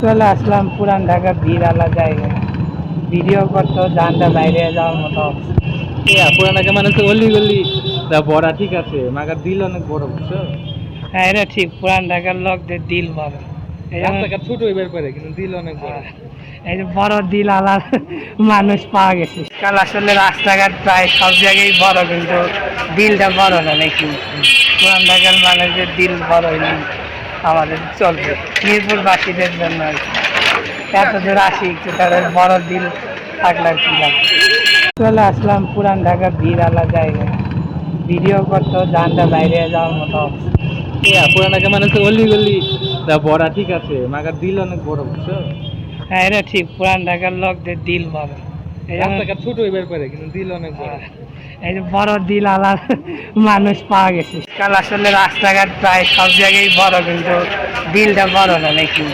চলে আসলাম পুরান ঢাকা ভিড়ালা জায়গায়। ভিডিও করতেও জানটা বাইরে যাওয়ার মতো অবস্থা। পুরান ঢাকা মানে তো অলি গলি বড়া ঠিক আছে, মাগার দিল অনেক বড়, বুঝছো? হ্যাঁ, এটা ঠিক, পুরান ঢাকার লোকদের দিল বড়। এই যেমন রাস্তাঘাট ছোট হইবার পারে কিন্তু দিল অনেক বড়। এই যে বড় দিল আলার মানুষ পাওয়া গেছে কাল। আসলে রাস্তাঘাট প্রায় সব জায়গায় বড়, কিন্তু দিলটা বড় না নাকি? পুরান ঢাকার মানুষদের দিল বড় হইলে আমাদের চলবে, মিরপুরবাসীদের জন্য আর কি। এত দূর আসি, একটু তাদের বড় দিল থাকলে আর কি লাগে। চলে আসলাম পুরান ঢাকা ভিড়ালা জায়গায়। ভিডিও করতেও জানটা বাইরে যাওয়ার মতো অবস্থা। পুরান ঢাকা মানে তো অলি গলি বড়া ঠিক আছে, মাগার দিল অনেক বড়, বুঝছো? হ্যাঁ, এটা ঠিক, পুরান ঢাকার লোকদের দিল বড়। এই যেমন রাস্তাঘাট ছোট হইবার পারে কিন্তু দিল অনেক বড়। এই যে বড় দিল আলার মানুষ পাওয়া গেছে কাল। আসলে রাস্তাঘাট প্রায় সব জায়গায় বড়, কিন্তু দিলটা বড় না নাকি?